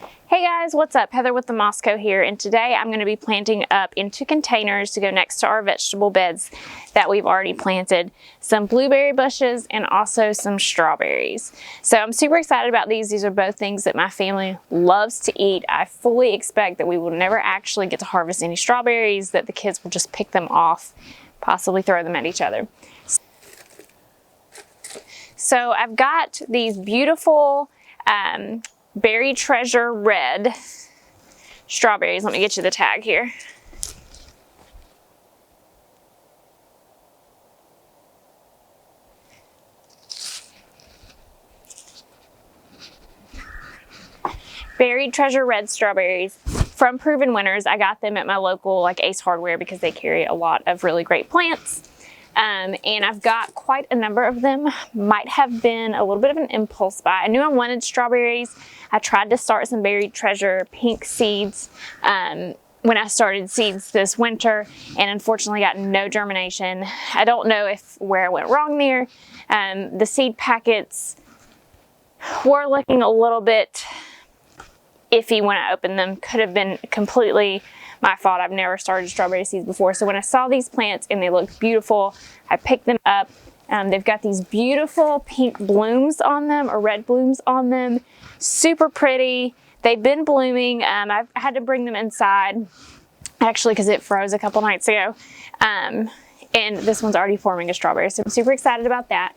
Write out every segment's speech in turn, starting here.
Hey guys, what's up? Heather with the Moscow here, and today I'm going to be planting up into containers to go next to our vegetable beds that we've already planted some blueberry bushes and also some strawberries. So I'm super excited about these. These are both things that my family loves to eat. I fully expect that we will never actually get to harvest any strawberries, that the kids will just pick them off, possibly throw them at each other. So I've got these beautiful Berry Treasure Red strawberries. Let me get you the tag here. Berried Treasure Red strawberries from Proven Winners. I got them at my local Ace Hardware because they carry a lot of really great plants. And I've got quite a number of them. Might have been a little bit of an impulse buy. I knew I wanted strawberries. I tried to start some Berried Treasure pink seeds when I started seeds this winter, and unfortunately got no germination. I don't know where I went wrong there. The seed packets were looking a little bit iffy when I opened them. Could have been completely my fault. I've never started strawberry seeds before. So when I saw these plants and they looked beautiful, I picked them up. They've got these beautiful pink blooms on them, or red blooms on them. Super pretty. They've been blooming. I've had to bring them inside actually because it froze a couple nights ago. And this one's already forming a strawberry. So I'm super excited about that.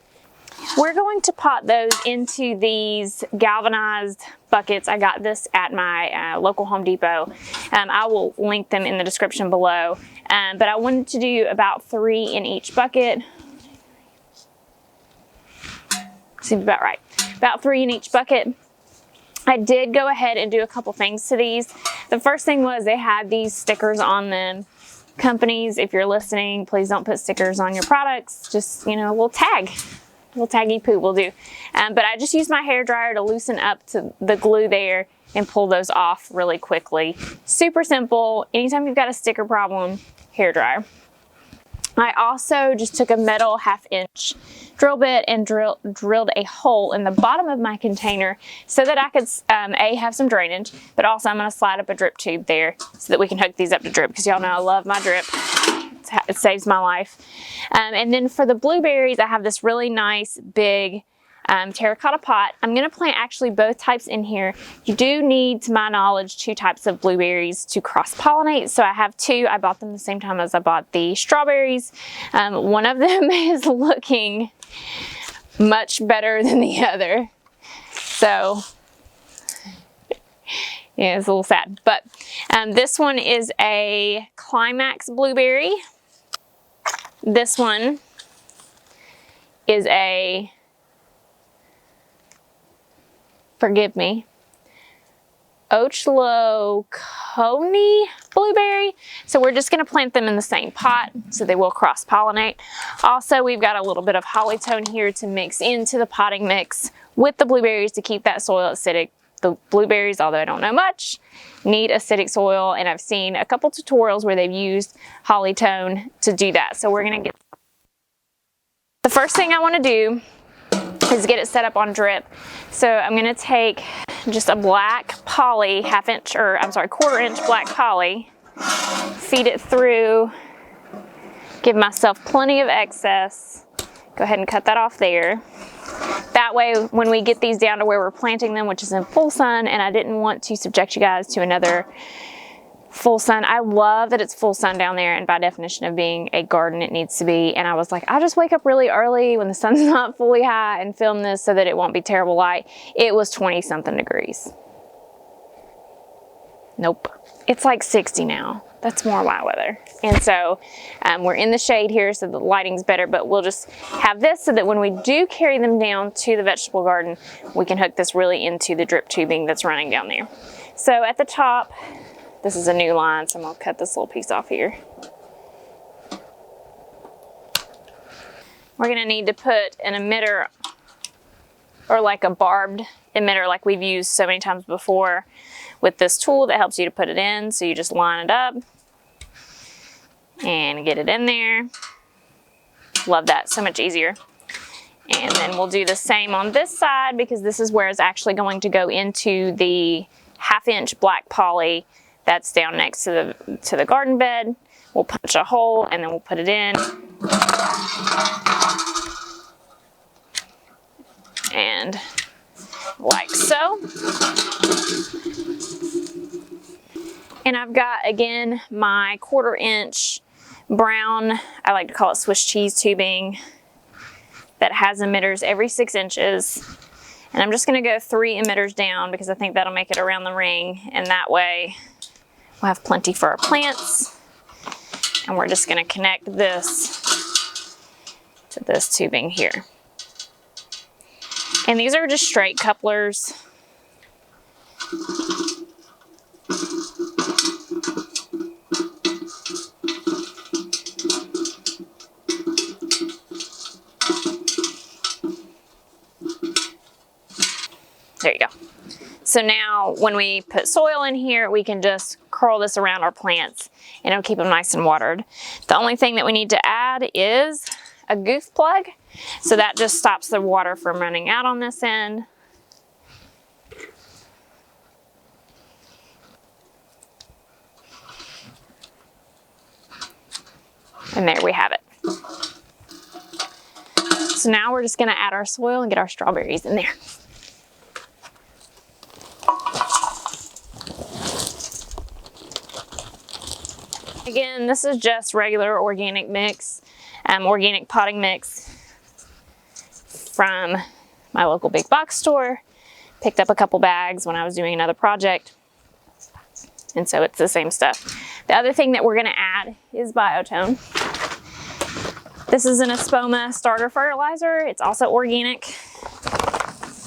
We're going to pot those into these galvanized buckets. I got this at my local Home Depot. I will link them in the description below. But I wanted to do about 3 in each bucket. Seems about right. About 3 in each bucket. I did go ahead and do a couple things to these. The first thing was they had these stickers on them. Companies, if you're listening, please don't put stickers on your products. Just, a little tag. Little taggy poo will do. But I just used my hair dryer to loosen up to the glue there and pull those off really quickly. Super simple. Anytime you've got a sticker problem, hair dryer. I also just took a metal 1/2-inch drill bit and drilled a hole in the bottom of my container so that I could have some drainage, but also I'm going to slide up a drip tube there so that we can hook these up to drip, because y'all know I love my drip. It saves my life. And then for the blueberries, I have this really nice big terracotta pot. I'm going to plant actually both types in here. You do need, to my knowledge, 2 types of blueberries to cross-pollinate. So I have 2. I bought them the same time as I bought the strawberries. One of them is looking much better than the other. So yeah, it's a little sad. But this one is a Climax blueberry. This one is a, forgive me, Ochlo Coney blueberry. So we're just going to plant them in the same pot so they will cross-pollinate. Also, we've got a little bit of hollytone here to mix into the potting mix with the blueberries to keep that soil acidic. The blueberries, although I don't know much, need acidic soil, and I've seen a couple tutorials where they've used hollytone to do that. So we're going to get, the first thing I want to do is get it set up on drip. So I'm going to take just a black poly, 1/4-inch black poly, feed it through, give myself plenty of excess. Go ahead and cut that off there. That way, when we get these down to where we're planting them, which is in full sun, and I didn't want to subject you guys to another full sun. I love that it's full sun down there, and by definition of being a garden, it needs to be. And I was like, I'll just wake up really early when the sun's not fully high and film this so that it won't be terrible light. It was 20-something degrees. Nope. It's like 60 now. That's more my weather. And so we're in the shade here so the lighting's better, but we'll just have this so that when we do carry them down to the vegetable garden, we can hook this really into the drip tubing that's running down there. So at the top, this is a new line, so I'm gonna cut this little piece off here. We're gonna need to put an emitter, or like a barbed emitter like we've used so many times before, with this tool that helps you to put it in. So you just line it up and get it in there. Love that, so much easier. And then we'll do the same on this side, because this is where it's actually going to go into the 1/2-inch black poly that's down next to the garden bed. We'll punch a hole and then we'll put it in. And like so. And I've got, again, my 1/4-inch brown, I like to call it Swiss cheese tubing, that has emitters every 6 inches. And I'm just gonna go 3 emitters down because I think that'll make it around the ring. And that way we'll have plenty for our plants. And we're just gonna connect this to this tubing here. And these are just straight couplers. There you go. So now when we put soil in here, we can just curl this around our plants and it'll keep them nice and watered. The only thing that we need to add is a goof plug. So that just stops the water from running out on this end. And there we have it. So now we're just gonna add our soil and get our strawberries in there. Again, this is just regular organic mix, organic potting mix from my local big box store. Picked up a couple bags when I was doing another project. And so it's the same stuff. The other thing that we're gonna add is Biotone. This is an Espoma starter fertilizer. It's also organic.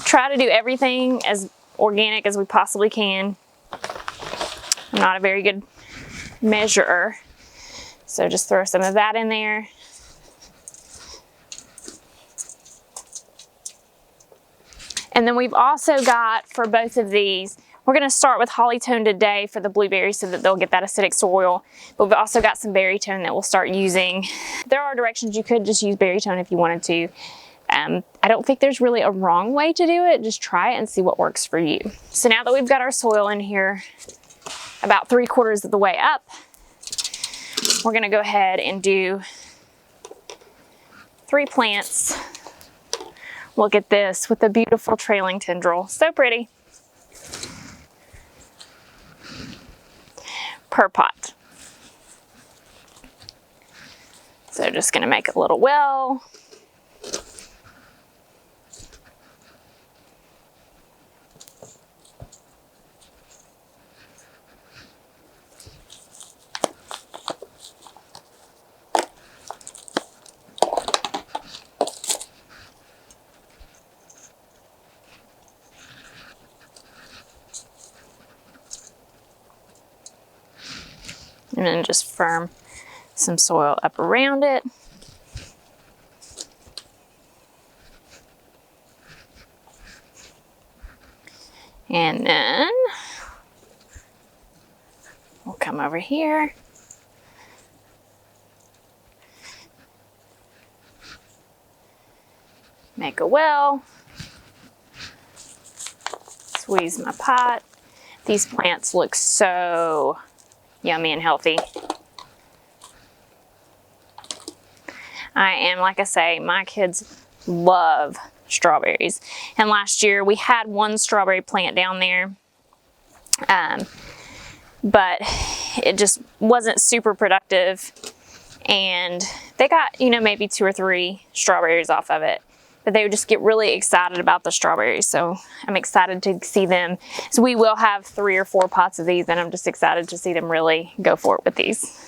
Try to do everything as organic as we possibly can. I'm not a very good measurer, so just throw some of that in there. And then we've also got, for both of these, we're going to start with Hollytone today for the blueberries so that they'll get that acidic soil, but we've also got some Berrytone that we'll start using. There are directions you could just use Berrytone if you wanted to. I don't think there's really a wrong way to do it. Just try it and see what works for you. So now that we've got our soil in here about 3/4 of the way up, we're gonna go ahead and do 3 plants. Look at this with the beautiful trailing tendril. So pretty. Per pot. So just gonna make a little well. And then just firm some soil up around it. And then we'll come over here. Make a well. Squeeze my pot. These plants look so yummy and healthy. Like I say, my kids love strawberries. And last year we had one strawberry plant down there, but it just wasn't super productive. And they got, maybe 2 or 3 strawberries off of it. But they would just get really excited about the strawberries. So I'm excited to see them. So we will have 3 or 4 pots of these, and I'm just excited to see them really go for it with these.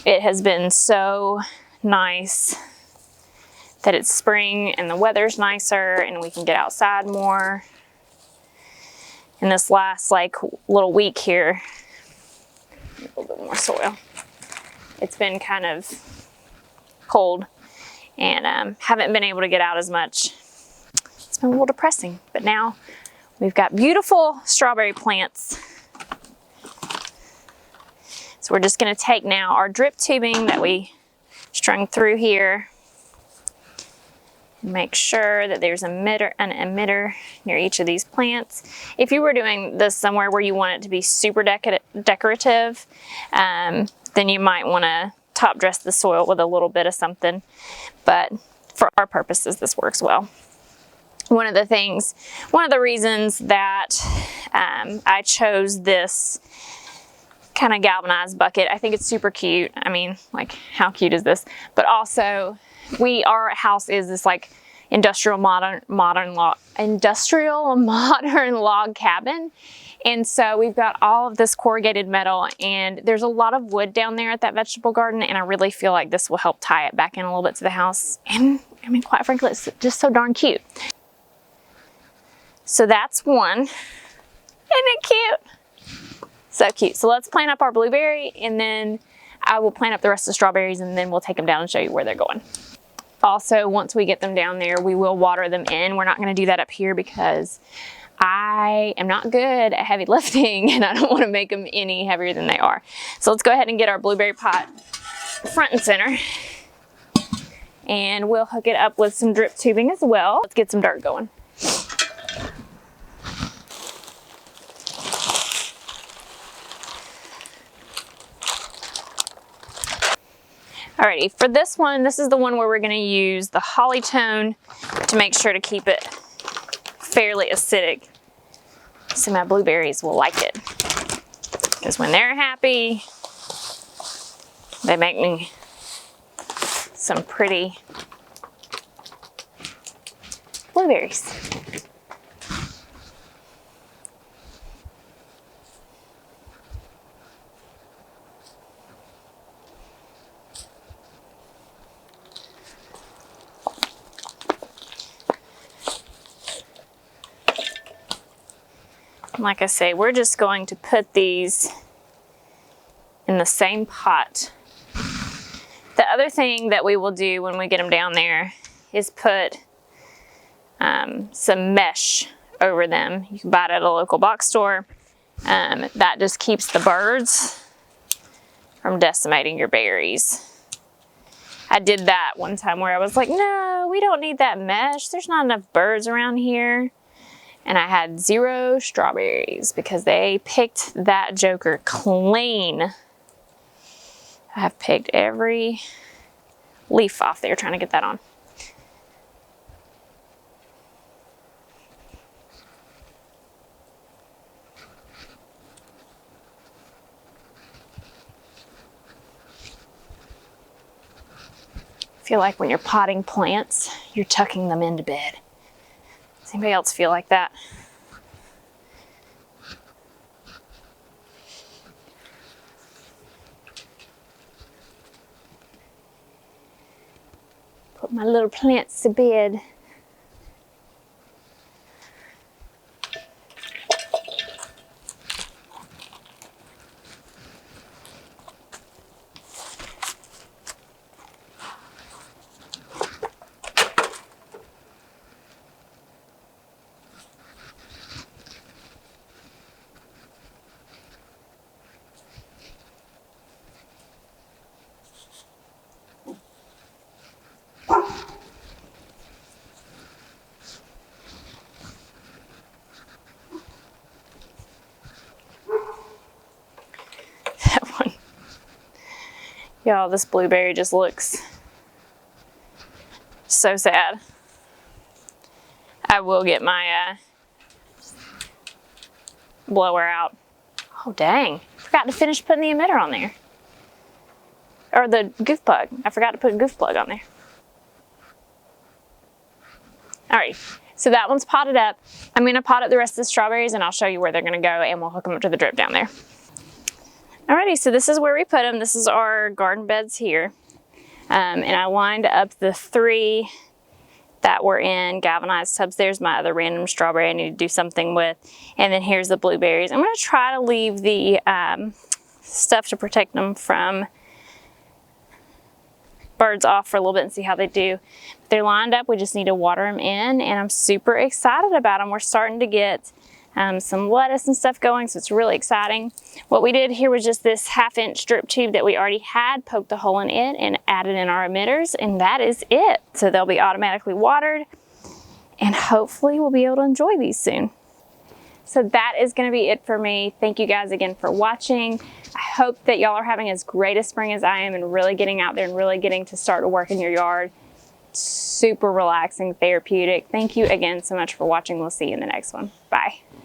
It has been so nice that it's spring and the weather's nicer and we can get outside more. In this last little week here, a little bit more soil. It's been kind of cold and haven't been able to get out as much. It's been a little depressing, but now we've got beautiful strawberry plants. So we're just gonna take now our drip tubing that we strung through here Make sure that there's an emitter near each of these plants. If you were doing this somewhere where you want it to be super decorative, then you might want to top dress the soil with a little bit of something. But for our purposes, this works well. One of the reasons that I chose this kind of galvanized bucket, I think it's super cute. I mean, like, how cute is this? But also, our house is this like industrial modern log cabin. And so we've got all of this corrugated metal, and there's a lot of wood down there at that vegetable garden, and I really feel like this will help tie it back in a little bit to the house. And I mean, quite frankly, it's just so darn cute. So that's one. Isn't it cute? So cute. So let's plant up our blueberry, and then I will plant up the rest of the strawberries, and then we'll take them down and show you where they're going. Also, once we get them down there, we will water them in. We're not going to do that up here because I am not good at heavy lifting, and I don't want to make them any heavier than they are. So let's go ahead and get our blueberry pot front and center, and we'll hook it up with some drip tubing as well. Let's get some dirt going. Alrighty, for this one, this is the one where we're going to use the holly tone to make sure to keep it fairly acidic, so my blueberries will like it. Because when they're happy, they make me some pretty blueberries. Like I say, we're just going to put these in the same pot. The other thing that we will do when we get them down there is put some mesh over them. You can buy it at a local box store. That just keeps the birds from decimating your berries. I did that one time where I was like, no, we don't need that mesh. There's not enough birds around here. And I had 0 strawberries because they picked that joker clean. I have picked every leaf off there trying to get that on. I feel like when you're potting plants, you're tucking them into bed. Does anybody else feel like that? Put my little plants to bed. Y'all, this blueberry just looks so sad. I will get my blower out. Oh dang, forgot to finish putting the emitter on there. Or the goof plug. I forgot to put a goof plug on there. Alright, so that one's potted up. I'm going to pot up the rest of the strawberries, and I'll show you where they're going to go, and we'll hook them up to the drip down there. Alrighty, so this is where we put them. This is our garden beds here. And I lined up the 3 that were in galvanized tubs. There's my other random strawberry I need to do something with. And then here's the blueberries. I'm going to try to leave the stuff to protect them from birds off for a little bit and see how they do. They're lined up. We just need to water them in, and I'm super excited about them. We're starting to get some lettuce and stuff going, so it's really exciting. What we did here was just this 1/2-inch drip tube that we already had, poked a hole in it and added in our emitters, and that is it. So they'll be automatically watered, and hopefully we'll be able to enjoy these soon. So that is going to be it for me. Thank you guys again for watching. I hope that y'all are having as great a spring as I am and really getting out there and really getting to start to work in your yard. Super relaxing, therapeutic. Thank you again so much for watching. We'll see you in the next one. Bye.